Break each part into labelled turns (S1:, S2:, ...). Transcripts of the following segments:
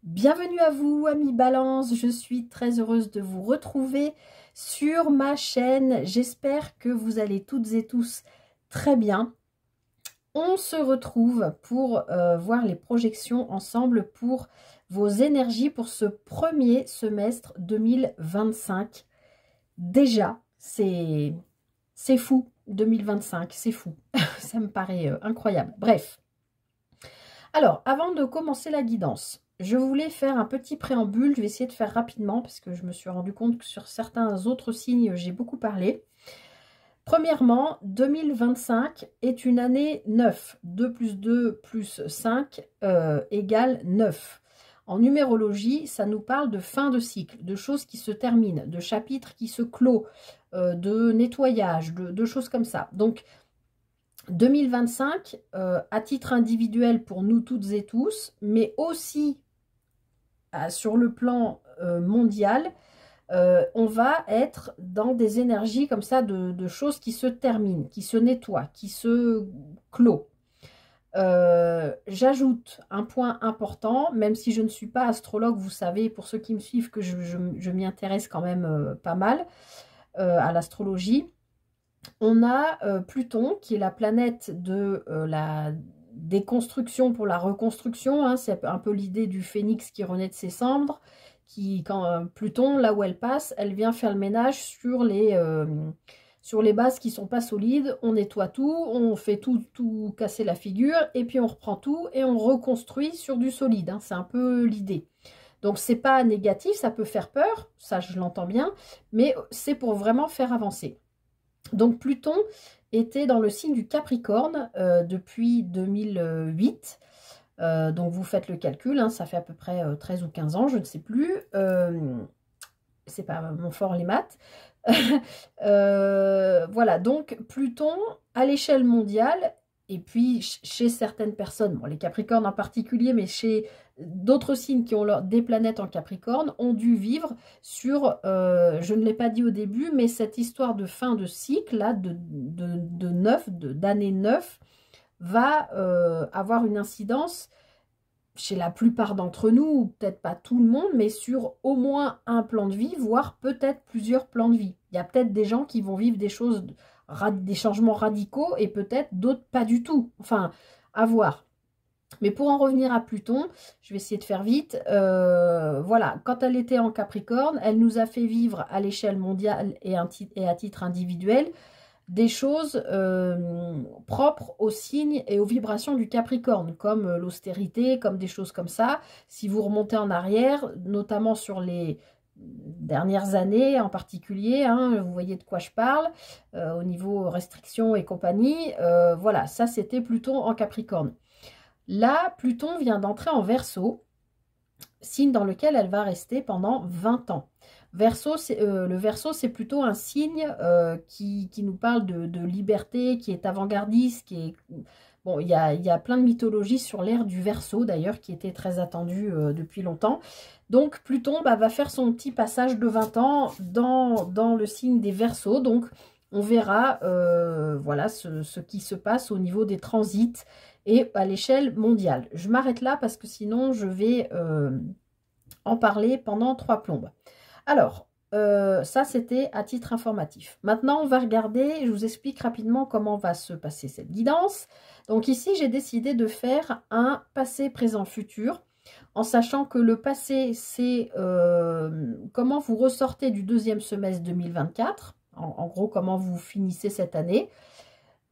S1: Bienvenue à vous, amis Balance. Je suis très heureuse de vous retrouver sur ma chaîne. J'espère que vous allez toutes et tous très bien. On se retrouve pour voir les projections ensemble pour vos énergies pour ce premier semestre 2025. Déjà, c'est fou, 2025, c'est fou. Ça me paraît incroyable. Bref. Alors, avant de commencer la guidance, je voulais faire un petit préambule. Je vais essayer de faire rapidement parce que je me suis rendu compte que sur certains autres signes, j'ai beaucoup parlé. Premièrement, 2025 est une année 9. 2 plus 2 plus 5 égale 9. En numérologie, ça nous parle de fin de cycle, de choses qui se terminent, de chapitres qui se clôt, de nettoyage, de choses comme ça. Donc, 2025, à titre individuel pour nous toutes et tous, mais aussi sur le plan mondial, on va être dans des énergies comme ça de choses qui se terminent, qui se nettoient, qui se clôt. J'ajoute un point important, même si je ne suis pas astrologue, vous savez, pour ceux qui me suivent, que je m'y intéresse quand même pas mal à l'astrologie. On a Pluton, qui est la planète de la déconstruction pour la reconstruction. Hein, c'est un peu l'idée du phénix qui renaît de ses cendres. Quand Pluton, là où elle passe, elle vient faire le ménage sur les bases qui ne sont pas solides. On nettoie tout, on fait tout casser la figure, et puis on reprend tout et on reconstruit sur du solide. Hein, c'est un peu l'idée. Donc, c'est pas négatif, ça peut faire peur, ça je l'entends bien, mais c'est pour vraiment faire avancer. Donc Pluton était dans le signe du Capricorne depuis 2008. Donc vous faites le calcul, hein, ça fait à peu près 13 ou 15 ans, je ne sais plus. C'est pas mon fort les maths. Voilà, donc Pluton à l'échelle mondiale, et puis chez certaines personnes, bon, les Capricornes en particulier, mais chez d'autres signes qui ont des planètes en Capricorne, ont dû vivre sur, je ne l'ai pas dit au début, mais cette histoire de fin de cycle, là, d'année 9, va avoir une incidence chez la plupart d'entre nous, ou peut-être pas tout le monde, mais sur au moins un plan de vie, voire peut-être plusieurs plans de vie. Il y a peut-être des gens qui vont vivre des choses, des changements radicaux, et peut-être d'autres pas du tout. Enfin, à voir. Mais pour en revenir à Pluton, je vais essayer de faire vite. Voilà, quand elle était en Capricorne, elle nous a fait vivre à l'échelle mondiale et à titre individuel des choses propres aux signes et aux vibrations du Capricorne, comme l'austérité, comme des choses comme ça. Si vous remontez en arrière, notamment sur les dernières années en particulier, hein, vous voyez de quoi je parle, au niveau restrictions et compagnie, voilà, ça c'était Pluton en Capricorne. Là, Pluton vient d'entrer en Verseau, signe dans lequel elle va rester pendant 20 ans. Le Verseau, c'est plutôt un signe qui nous parle de liberté, qui est avant-gardiste, qui est... Bon, il y a plein de mythologies sur l'ère du Verseau, d'ailleurs, qui était très attendue depuis longtemps. Donc, Pluton va faire son petit passage de 20 ans dans le signe des Verseaux. Donc, on verra voilà, ce qui se passe au niveau des transits et à l'échelle mondiale. Je m'arrête là parce que sinon, je vais en parler pendant 3 plombes. Alors, ça, c'était à titre informatif. Maintenant, on va regarder, je vous explique rapidement comment va se passer cette guidance. Donc ici, j'ai décidé de faire un passé, présent, futur, en sachant que le passé, c'est comment vous ressortez du deuxième semestre 2024, en gros, comment vous finissez cette année.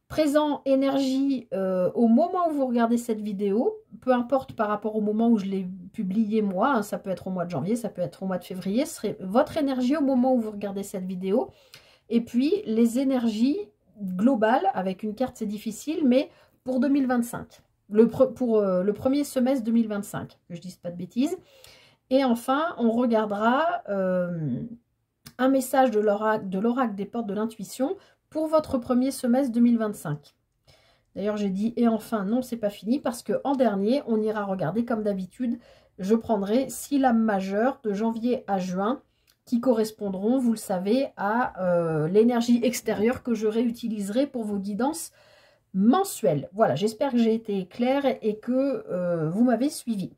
S1: Présent, énergie, au moment où vous regardez cette vidéo, peu importe par rapport au moment où je l'ai publié moi, hein, ça peut être au mois de janvier, ça peut être au mois de février, ce serait votre énergie au moment où vous regardez cette vidéo. Et puis les énergies globales, avec une carte c'est difficile, mais pour 2025, pour le premier semestre 2025, que je ne dise pas de bêtises. Et enfin, on regardera un message de l'oracle des portes de l'intuition pour votre premier semestre 2025. D'ailleurs, j'ai dit et enfin, non, c'est pas fini parce que en dernier, on ira regarder comme d'habitude. Je prendrai 6 lames majeures de janvier à juin qui correspondront, vous le savez, à l'énergie extérieure que je réutiliserai pour vos guidances mensuelles. Voilà, j'espère que j'ai été claire et que vous m'avez suivi.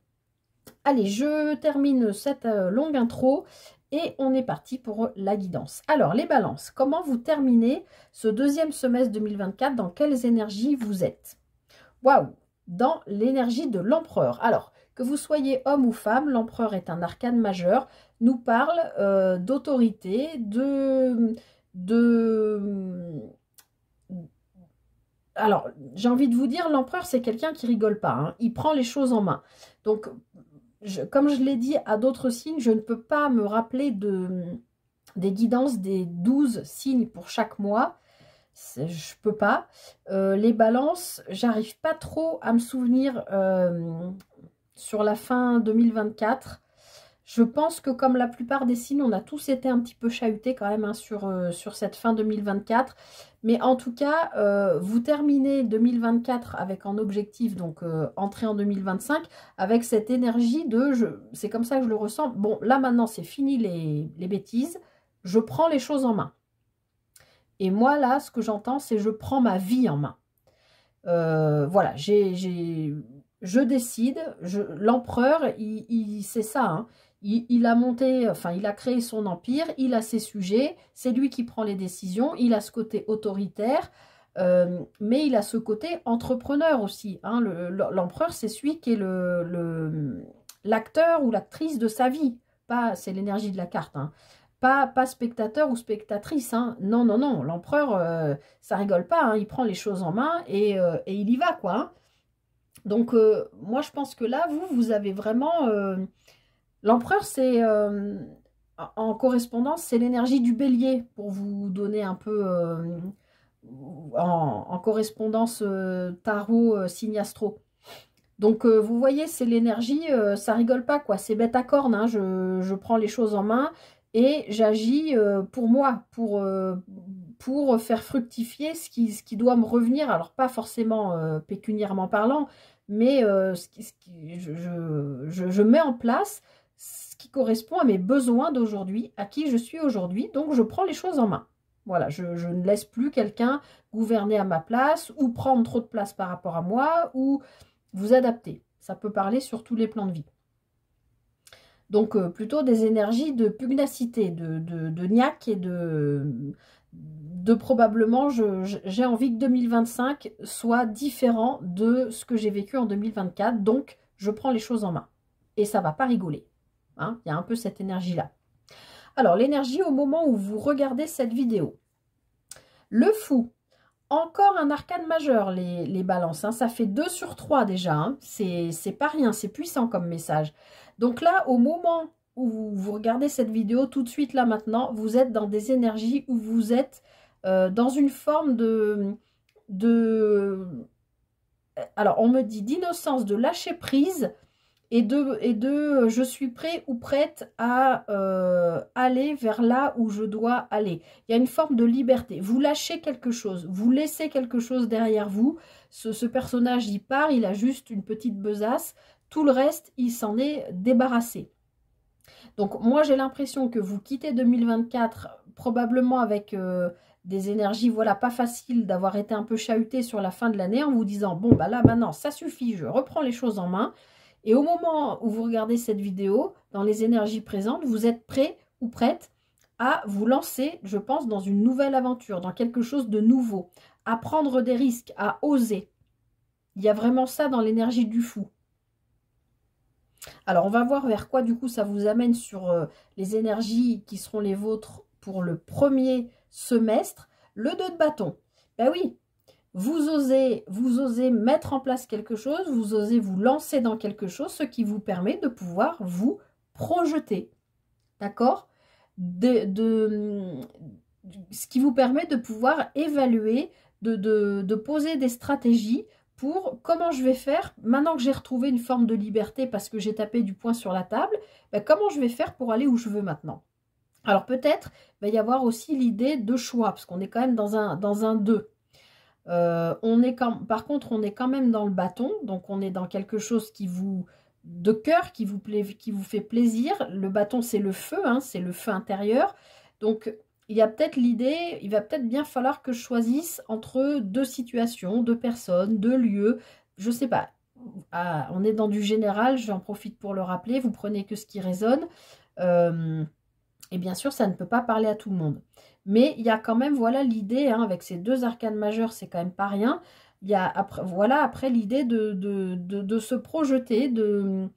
S1: Allez, je termine cette longue intro et on est parti pour la guidance. Alors, les balances, comment vous terminez ce deuxième semestre 2024? Dans quelles énergies vous êtes? Waouh! Dans l'énergie de l'empereur. Alors, que vous soyez homme ou femme, l'empereur est un arcane majeur, nous parle d'autorité, Alors, j'ai envie de vous dire, l'empereur, c'est quelqu'un qui rigole pas, hein. Il prend les choses en main. Donc, comme je l'ai dit à d'autres signes, je ne peux pas me rappeler des guidances des 12 signes pour chaque mois. Je peux pas. Les balances, j'arrive pas trop à me souvenir sur la fin 2024. Je pense que comme la plupart des signes, on a tous été un petit peu chahutés quand même, hein, sur cette fin 2024. Mais en tout cas, vous terminez 2024 avec en objectif, donc entrer en 2025, avec cette énergie de, c'est comme ça que je le ressens, bon là maintenant c'est fini les bêtises, je prends les choses en main. Et moi là, ce que j'entends, c'est je prends ma vie en main. Voilà, je décide, l'empereur, c'est ça, hein. Il a monté, enfin, il a créé son empire, il a ses sujets, c'est lui qui prend les décisions, il a ce côté autoritaire, mais il a ce côté entrepreneur aussi, hein. L'empereur, c'est celui qui est l'acteur ou l'actrice de sa vie, pas, c'est l'énergie de la carte, hein. Pas spectateur ou spectatrice, hein. Non, non, non, l'empereur, ça rigole pas, hein. Il prend les choses en main et il y va, quoi, hein. Donc, moi, je pense que là, vous avez vraiment... l'empereur, c'est en correspondance, c'est l'énergie du bélier, pour vous donner un peu en correspondance tarot, signe astro. Donc, vous voyez, c'est l'énergie, ça rigole pas, quoi. C'est bête à cornes, hein. Je prends les choses en main et j'agis pour moi, pour faire fructifier ce qui doit me revenir. Alors, pas forcément pécuniairement parlant, mais je mets en place ce qui correspond à mes besoins d'aujourd'hui, à qui je suis aujourd'hui. Donc, je prends les choses en main. Voilà, je ne laisse plus quelqu'un gouverner à ma place ou prendre trop de place par rapport à moi ou vous adapter. Ça peut parler sur tous les plans de vie. Donc, plutôt des énergies de pugnacité, de niaque et de probablement, j'ai envie que 2025 soit différent de ce que j'ai vécu en 2024. Donc, je prends les choses en main. Et ça ne va pas rigoler, hein. Il y a un peu cette énergie-là. Alors, l'énergie au moment où vous regardez cette vidéo. Le fou. Encore un arcane majeur, les balances, hein. Ça fait 2 sur 3 déjà, hein. C'est pas rien, c'est puissant comme message. Donc là, au moment où vous regardez cette vidéo, tout de suite là maintenant, vous êtes dans des énergies où vous êtes dans une forme alors on me dit d'innocence, de lâcher prise, et de je suis prêt ou prête à aller vers là où je dois aller. Il y a une forme de liberté. Vous lâchez quelque chose, vous laissez quelque chose derrière vous. Ce personnage, il part, il a juste une petite besace. Tout le reste, il s'en est débarrassé. Donc moi, j'ai l'impression que vous quittez 2024 probablement avec des énergies, voilà, pas facile d'avoir été un peu chahuté sur la fin de l'année en vous disant, bon, bah là, maintenant, ça suffit, je reprends les choses en main. Et au moment où vous regardez cette vidéo, dans les énergies présentes, vous êtes prêt ou prête à vous lancer, je pense, dans une nouvelle aventure, dans quelque chose de nouveau, à prendre des risques, à oser. Il y a vraiment ça dans l'énergie du fou. Alors, on va voir vers quoi, du coup, ça vous amène sur les énergies qui seront les vôtres pour le premier semestre. Le 2 de bâton. Ben oui, vous osez mettre en place quelque chose, vous osez vous lancer dans quelque chose, ce qui vous permet de pouvoir vous projeter. D'accord? Ce qui vous permet de pouvoir évaluer, de poser des stratégies pour comment je vais faire, maintenant que j'ai retrouvé une forme de liberté parce que j'ai tapé du poing sur la table, ben comment je vais faire pour aller où je veux maintenant. Alors peut-être, il va y avoir aussi l'idée de choix, parce qu'on est quand même dans un 2. Par contre, on est quand même dans le bâton, donc on est dans quelque chose de cœur, qui vous fait plaisir. Le bâton, c'est le feu, hein, c'est le feu intérieur. Donc, il y a peut-être l'idée, il va peut-être bien falloir que je choisisse entre 2 situations, 2 personnes, 2 lieux, je sais pas. on est dans du général, j'en profite pour le rappeler, vous prenez que ce qui résonne. Et bien sûr, ça ne peut pas parler à tout le monde. Mais il y a quand même, voilà l'idée, hein, avec ces 2 arcanes majeures, c'est quand même pas rien. Il y a après, voilà, après l'idée de se projeter, de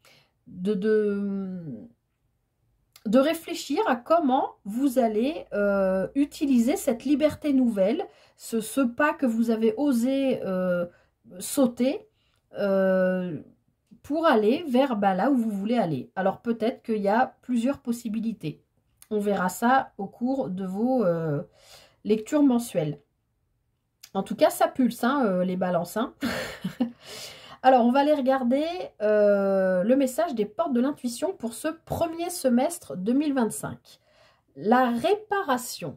S1: réfléchir à comment vous allez utiliser cette liberté nouvelle, ce pas que vous avez osé sauter pour aller vers là où vous voulez aller. Alors peut-être qu'il y a plusieurs possibilités. On verra ça au cours de vos lectures mensuelles. En tout cas, ça pulse, hein, les balances. Hein. Alors, on va aller regarder le message des portes de l'intuition pour ce premier semestre 2025. La réparation.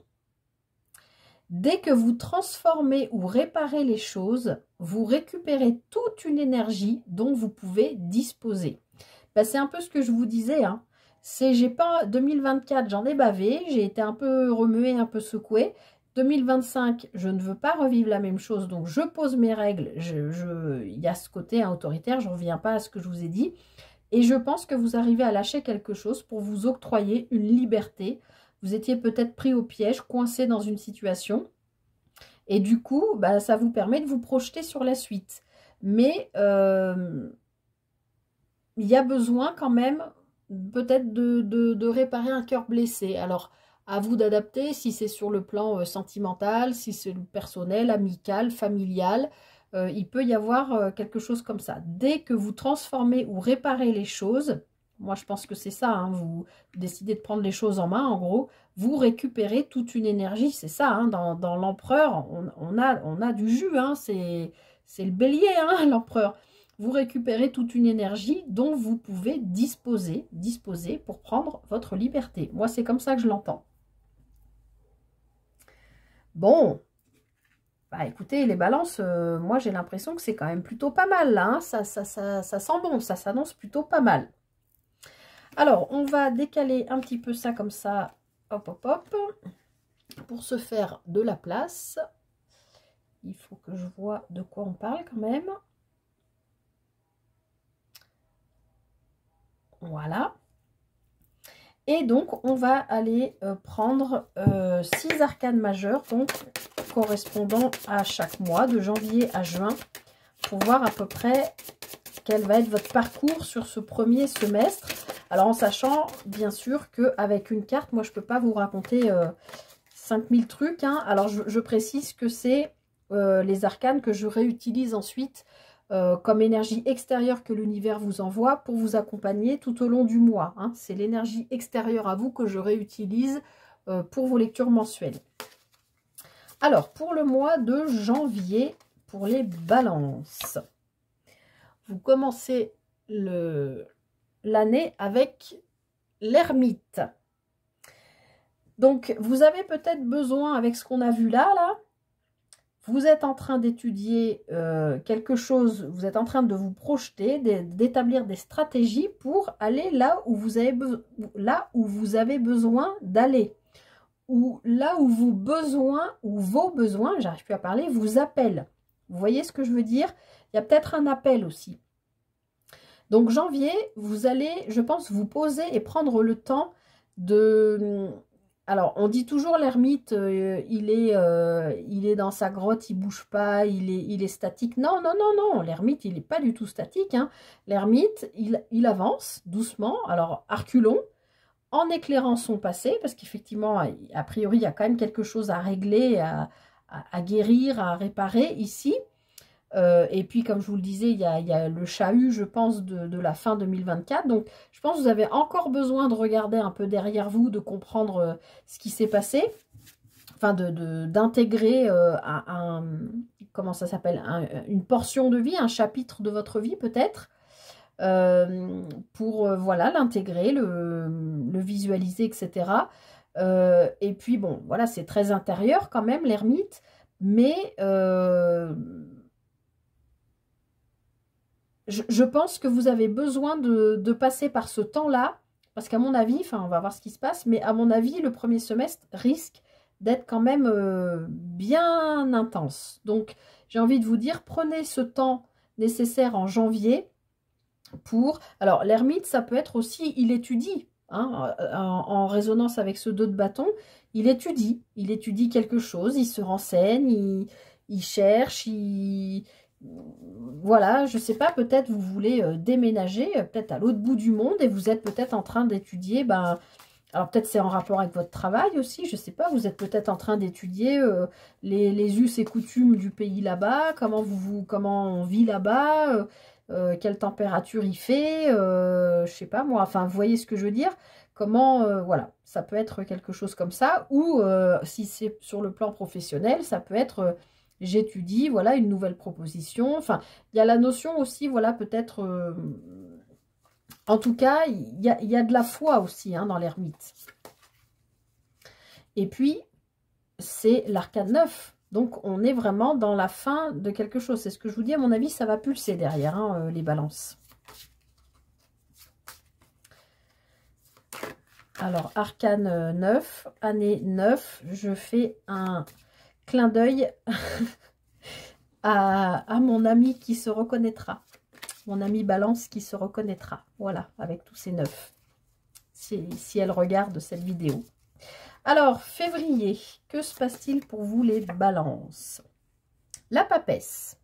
S1: Dès que vous transformez ou réparez les choses, vous récupérez toute une énergie dont vous pouvez disposer. Ben, c'est un peu ce que je vous disais. Hein. J'ai pas 2024, j'en ai bavé, j'ai été un peu remuée, un peu secouée. 2025, je ne veux pas revivre la même chose, donc je pose mes règles. Il y a ce côté autoritaire, je ne reviens pas à ce que je vous ai dit. Et je pense que vous arrivez à lâcher quelque chose pour vous octroyer une liberté. Vous étiez peut-être pris au piège, coincé dans une situation. Et du coup, bah, ça vous permet de vous projeter sur la suite. Mais il y a besoin quand même peut-être de réparer un cœur blessé. Alors, à vous d'adapter si c'est sur le plan sentimental, si c'est le personnel, amical, familial. Il peut y avoir quelque chose comme ça. Dès que vous transformez ou réparez les choses, moi je pense que c'est ça, hein, vous décidez de prendre les choses en main, en gros, vous récupérez toute une énergie, c'est ça, hein, dans l'empereur, on a du jus, hein, c'est le bélier, hein, l'empereur. Vous récupérez toute une énergie dont vous pouvez disposer pour prendre votre liberté. Moi, c'est comme ça que je l'entends. Bon, bah écoutez, les balances, moi j'ai l'impression que c'est quand même plutôt pas mal là. Hein. Ça sent bon, ça s'annonce plutôt pas mal. Alors, on va décaler un petit peu ça comme ça, hop, hop, hop, pour se faire de la place. Il faut que je vois de quoi on parle quand même. Voilà. Et donc, on va aller prendre 6 arcanes majeures, donc correspondant à chaque mois, de janvier à juin, pour voir à peu près quel va être votre parcours sur ce premier semestre. Alors, en sachant, bien sûr, qu'avec une carte, moi, je ne peux pas vous raconter 5000 trucs. Hein. Alors, je précise que c'est les arcanes que je réutilise ensuite comme énergie extérieure que l'univers vous envoie pour vous accompagner tout au long du mois. Hein. C'est l'énergie extérieure à vous que je réutilise pour vos lectures mensuelles. Alors, pour le mois de janvier, pour les balances, vous commencez l'année avec l'ermite. Donc, vous avez peut-être besoin, avec ce qu'on a vu là, vous êtes en train d'étudier quelque chose, vous êtes en train de vous projeter, d'établir des stratégies pour aller là où vous avez besoin d'aller. Ou là où vos besoins, j'arrive plus à parler, vous appellent. Vous voyez ce que je veux dire? Il y a peut-être un appel aussi. Donc janvier, vous allez, je pense, vous poser et prendre le temps de... Alors, on dit toujours l'ermite, il est dans sa grotte, il bouge pas, il est statique. Non, non, non, non, l'ermite, il n'est pas du tout statique. Hein. L'ermite, il avance doucement, alors à reculons, en éclairant son passé, parce qu'effectivement, a priori, il y a quand même quelque chose à régler, à guérir, à réparer ici. Et puis, comme je vous le disais, il y a le chahut, je pense, de la fin 2024. Donc, je pense que vous avez encore besoin de regarder un peu derrière vous, de comprendre ce qui s'est passé. Enfin, d'intégrer comment ça s'appelle, une portion de vie, un chapitre de votre vie peut-être, pour voilà, l'intégrer, le visualiser, etc. Et puis, bon, voilà, c'est très intérieur quand même, l'ermite, mais... Je pense que vous avez besoin de passer par ce temps-là, parce qu'à mon avis, enfin on va voir ce qui se passe, mais à mon avis, le premier semestre risque d'être quand même bien intense. Donc, j'ai envie de vous dire, prenez ce temps nécessaire en janvier pour... Alors, l'ermite, ça peut être aussi, il étudie, hein, en résonance avec ce 2 de bâton, il étudie quelque chose, il se renseigne, il cherche, voilà, je sais pas, peut-être vous voulez déménager, peut-être à l'autre bout du monde, et vous êtes peut-être en train d'étudier, ben, alors peut-être c'est en rapport avec votre travail aussi, je sais pas, vous êtes peut-être en train d'étudier les us et coutumes du pays là-bas, comment on vit là-bas, quelle température il fait, je sais pas moi, enfin vous voyez ce que je veux dire, comment, voilà, ça peut être quelque chose comme ça, ou si c'est sur le plan professionnel, ça peut être j'étudie, voilà, une nouvelle proposition, enfin, il y a la notion aussi, voilà, peut-être, en tout cas, il y a de la foi aussi hein, dans l'ermite. Et puis, c'est l'arcane 9. Donc, on est vraiment dans la fin de quelque chose. C'est ce que je vous dis, à mon avis, ça va pulser derrière, hein, les balances. Alors, arcane 9, année 9, je fais un clin d'œil à mon ami qui se reconnaîtra. Mon ami Balance qui se reconnaîtra. Voilà, avec tous ces 9. Si elle regarde cette vidéo. Alors, février, que se passe-t-il pour vous les balances? La papesse.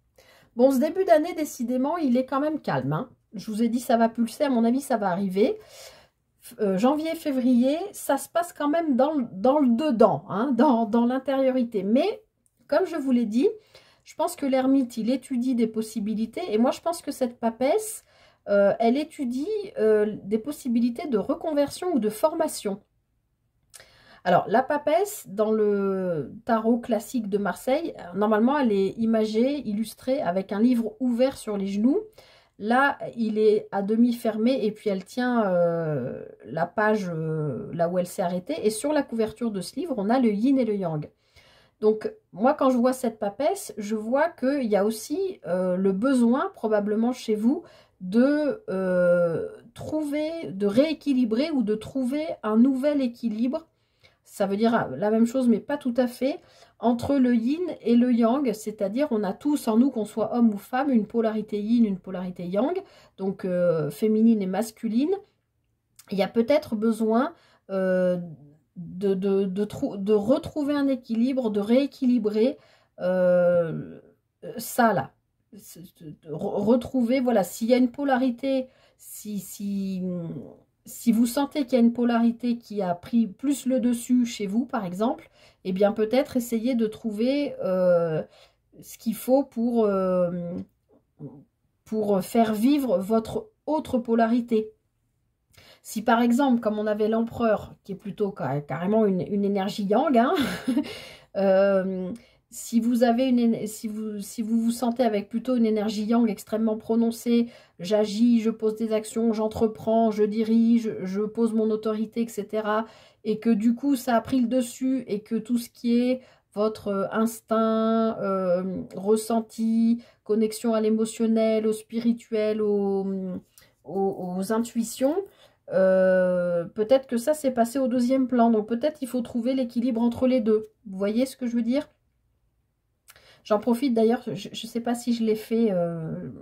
S1: Bon, ce début d'année, décidément, il est quand même calme. Hein. Je vous ai dit, ça va pulser. À mon avis, ça va arriver. Janvier, février, ça se passe quand même dans le dedans, hein, dans l'intériorité. Mais, comme je vous l'ai dit, je pense que l'ermite, il étudie des possibilités. Et moi, je pense que cette papesse, elle étudie des possibilités de reconversion ou de formation. Alors, la papesse, dans le tarot classique de Marseille, normalement, elle est imagée, illustrée avec un livre ouvert sur les genoux. Là, il est à demi fermé et puis elle tient la page là où elle s'est arrêtée. Et sur la couverture de ce livre, on a le yin et le yang. Donc, moi, quand je vois cette papesse, je vois qu'il y a aussi le besoin, probablement chez vous, de trouver, de rééquilibrer ou de trouver un nouvel équilibre. Ça veut dire la même chose, mais pas tout à fait, entre le yin et le yang, c'est-à-dire on a tous en nous, qu'on soit homme ou femme, une polarité yin, une polarité yang, donc féminine et masculine. Il y a peut-être besoin de retrouver un équilibre, de rééquilibrer ça là. Retrouver, voilà, s'il y a une polarité, si vous sentez qu'il y a une polarité qui a pris plus le dessus chez vous, par exemple, eh bien peut-être essayer de trouver ce qu'il faut pour faire vivre votre autre polarité. Si par exemple, comme on avait l'empereur, qui est plutôt carrément une énergie yang, hein, si vous avez si vous sentez avec plutôt une énergie yang extrêmement prononcée, j'agis, je pose des actions, j'entreprends, je dirige, je pose mon autorité, etc. Et que du coup ça a pris le dessus et que tout ce qui est votre instinct, ressenti, connexion à l'émotionnel, au spirituel, aux intuitions, peut-être que ça s'est passé au deuxième plan. Donc peut-être il faut trouver l'équilibre entre les deux. Vous voyez ce que je veux dire? J'en profite d'ailleurs, je ne sais pas si je l'ai fait,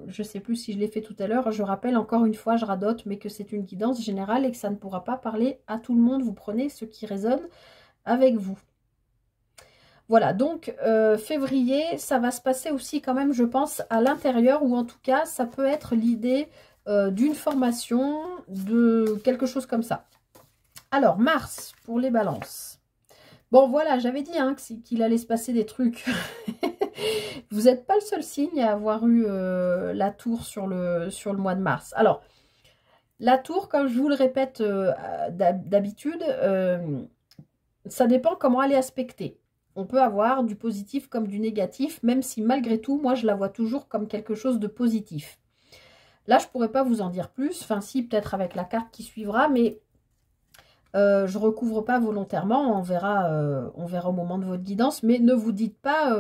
S1: je ne sais plus si je l'ai fait tout à l'heure. Je rappelle encore une fois, je radote, mais que c'est une guidance générale et que ça ne pourra pas parler à tout le monde. Vous prenez ce qui résonne avec vous. Voilà, donc février, ça va se passer aussi quand même, je pense, à l'intérieur, ou en tout cas, ça peut être l'idée d'une formation, de quelque chose comme ça. Alors, mars, pour les balances. Bon, voilà, j'avais dit hein, qu'il allait se passer des trucs. Vous n'êtes pas le seul signe à avoir eu la tour sur le mois de mars. Alors, la tour, comme je vous le répète d'habitude, ça dépend comment elle est aspectée. On peut avoir du positif comme du négatif, même si malgré tout, moi, je la vois toujours comme quelque chose de positif. Là, je ne pourrais pas vous en dire plus. Enfin, si, peut-être avec la carte qui suivra, mais je ne recouvre pas volontairement. On verra au moment de votre guidance. Mais ne vous dites pas,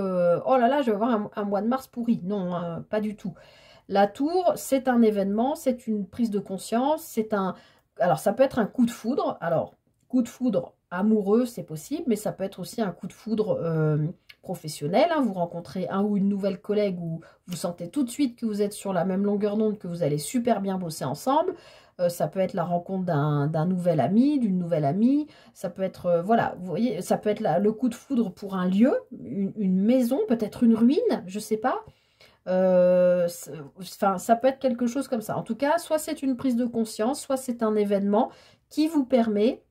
S1: oh là là, je vais avoir un mois de mars pourri. Non, hein, pas du tout. La tour, c'est un événement, c'est une prise de conscience. C'est un... Alors, ça peut être un coup de foudre. Alors, coup de foudre amoureux, c'est possible, mais ça peut être aussi un coup de foudre professionnel, hein, vous rencontrez un ou une nouvelle collègue où vous sentez tout de suite que vous êtes sur la même longueur d'onde, que vous allez super bien bosser ensemble. Ça peut être la rencontre d'un nouvel ami, d'une nouvelle amie. Ça peut être, voilà, vous voyez, ça peut être le coup de foudre pour un lieu, une maison, peut-être une ruine, je ne sais pas. Enfin, ça peut être quelque chose comme ça. En tout cas, soit c'est une prise de conscience, soit c'est un événement qui vous permet,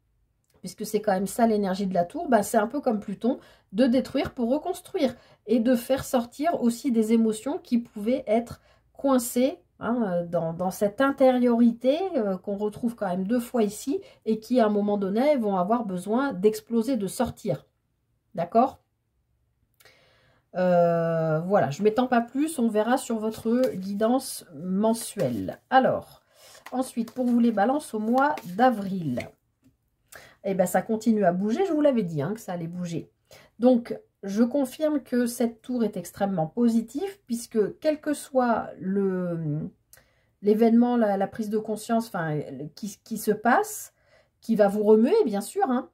S1: puisque c'est quand même ça l'énergie de la tour, bah, c'est un peu comme Pluton, de détruire pour reconstruire et de faire sortir aussi des émotions qui pouvaient être coincées, hein, dans cette intériorité qu'on retrouve quand même 2 fois ici et qui à un moment donné vont avoir besoin d'exploser, de sortir. D'accord ? Voilà, je ne m'étends pas plus, on verra sur votre guidance mensuelle. Alors, ensuite, pour vous les balances au mois d'avril, eh bien, ça continue à bouger, je vous l'avais dit hein, que ça allait bouger. Donc, je confirme que cette tour est extrêmement positive, puisque quel que soit l'événement, la prise de conscience qui se passe, qui va vous remuer, bien sûr, hein,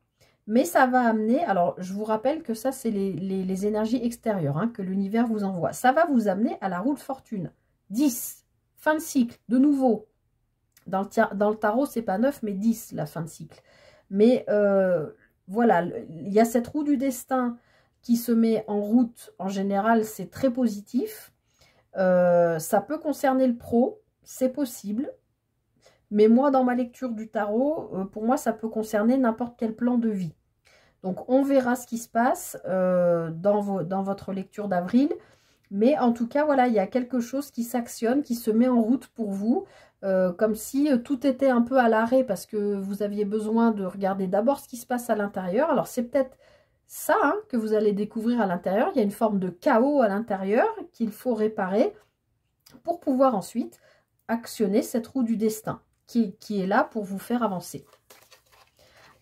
S1: mais ça va amener, alors je vous rappelle que ça c'est les énergies extérieures hein, que l'univers vous envoie. Ça va vous amener à la roue de fortune. 10, fin de cycle, de nouveau. Dans le tarot, c'est pas 9, mais 10 la fin de cycle. Mais voilà, il y a cette roue du destin qui se met en route. En général, c'est très positif. Ça peut concerner le pro, c'est possible. Mais moi, dans ma lecture du tarot, pour moi, ça peut concerner n'importe quel plan de vie. Donc, on verra ce qui se passe dans votre lecture d'avril. Mais en tout cas, voilà, il y a quelque chose qui s'actionne, qui se met en route pour vous. Comme si tout était un peu à l'arrêt parce que vous aviez besoin de regarder d'abord ce qui se passe à l'intérieur. Alors, c'est peut-être ça hein, que vous allez découvrir à l'intérieur. Il y a une forme de chaos à l'intérieur qu'il faut réparer pour pouvoir ensuite actionner cette roue du destin qui est là pour vous faire avancer.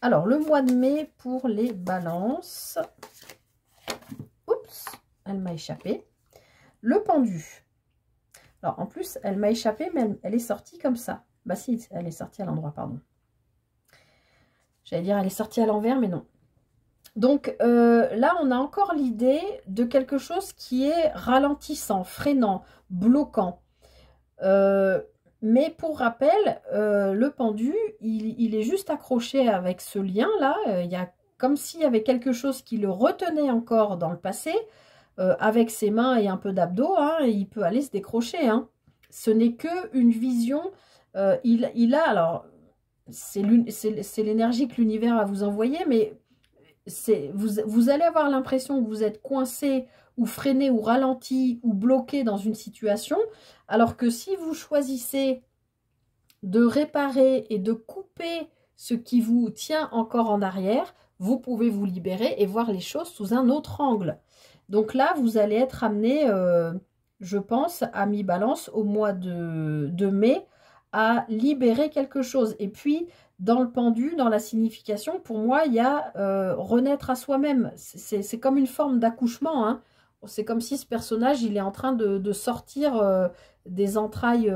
S1: Alors, le mois de mai pour les balances. Oups, elle m'a échappé. Le pendu. Alors, en plus, elle m'a échappé, mais elle est sortie comme ça. Bah si, elle est sortie à l'endroit, pardon. J'allais dire, elle est sortie à l'envers, mais non. Donc, là, on a encore l'idée de quelque chose qui est ralentissant, freinant, bloquant. Mais pour rappel, le pendu, il est juste accroché avec ce lien-là. Il y a comme s'il y avait quelque chose qui le retenait encore dans le passé. Avec ses mains et un peu d'abdos, hein, il peut aller se décrocher. Hein. Ce n'est qu'une vision. Il a, alors, c'est l'énergie que l'univers va vous envoyer, mais vous allez avoir l'impression que vous êtes coincé ou freiné ou ralenti ou bloqué dans une situation, alors que si vous choisissez de réparer et de couper ce qui vous tient encore en arrière, vous pouvez vous libérer et voir les choses sous un autre angle. Donc là, vous allez être amené, je pense, à mi-balance au mois de mai, à libérer quelque chose. Et puis, dans le pendu, dans la signification, pour moi, il y a renaître à soi-même. C'est comme une forme d'accouchement. Hein. C'est comme si ce personnage, il est en train de sortir des entrailles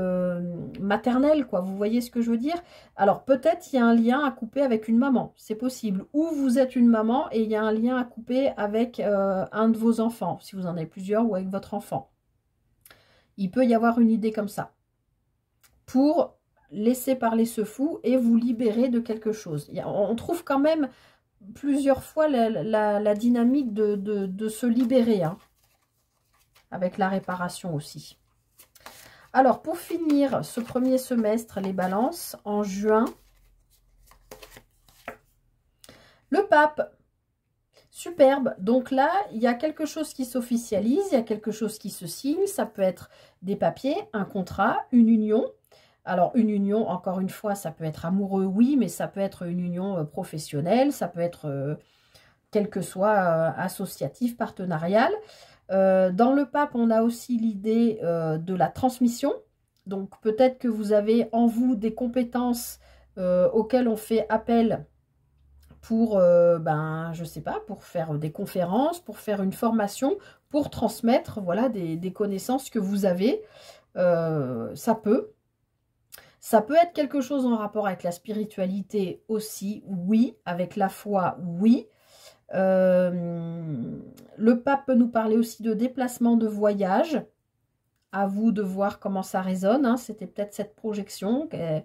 S1: maternelles, quoi. Vous voyez ce que je veux dire? Alors, peut-être il y a un lien à couper avec une maman. C'est possible. Ou vous êtes une maman et il y a un lien à couper avec un de vos enfants, si vous en avez plusieurs, ou avec votre enfant. Il peut y avoir une idée comme ça. Pour laisser parler ce fou et vous libérer de quelque chose. On trouve quand même plusieurs fois la dynamique de se libérer, hein, avec la réparation aussi. Alors, pour finir ce premier semestre, les balances, en juin, le pape, superbe. Donc là, il y a quelque chose qui s'officialise, il y a quelque chose qui se signe. Ça peut être des papiers, un contrat, une union. Alors, une union, encore une fois, ça peut être amoureux, oui, mais ça peut être une union professionnelle, ça peut être, quel que soit, associatif, partenarial. Dans le pape, on a aussi l'idée de la transmission. Donc, peut-être que vous avez en vous des compétences auxquelles on fait appel pour, je sais pas, pour faire des conférences, pour faire une formation, pour transmettre, voilà, des connaissances que vous avez. Ça peut. Ça peut être quelque chose en rapport avec la spiritualité aussi, oui. Avec la foi, oui. Le pape peut nous parler aussi de déplacement, de voyage. À vous de voir comment ça résonne, hein. C'était peut-être cette projection. Il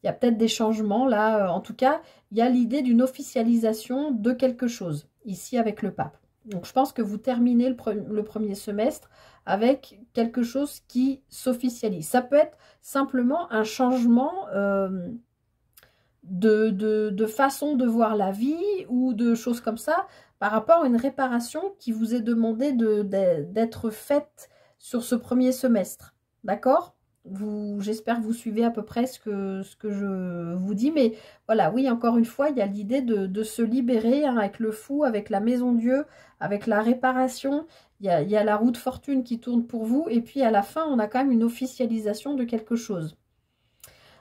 S1: y a peut-être des changements là. En tout cas, il y a l'idée d'une officialisation de quelque chose, ici avec le pape. Donc, je pense que vous terminez le premier semestre avec quelque chose qui s'officialise. Ça peut être simplement un changement de façon de voir la vie ou de choses comme ça par rapport à une réparation qui vous est demandée d'être faite sur ce premier semestre. D'accord? J'espère que vous suivez à peu près ce que je vous dis. Mais voilà, oui, encore une fois, il y a l'idée de se libérer, hein, avec le fou, avec la maison Dieu, avec la réparation. Il y a la roue de fortune qui tourne pour vous. Et puis à la fin, on a quand même une officialisation de quelque chose.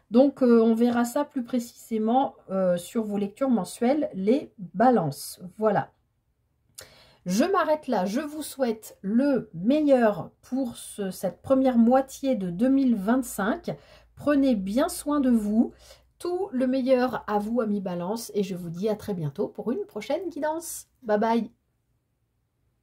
S1: Donc, on verra ça plus précisément sur vos lectures mensuelles, les balances. Voilà. Je m'arrête là. Je vous souhaite le meilleur pour cette première moitié de 2025. Prenez bien soin de vous. Tout le meilleur à vous, amis balance. Et je vous dis à très bientôt pour une prochaine guidance. Bye bye.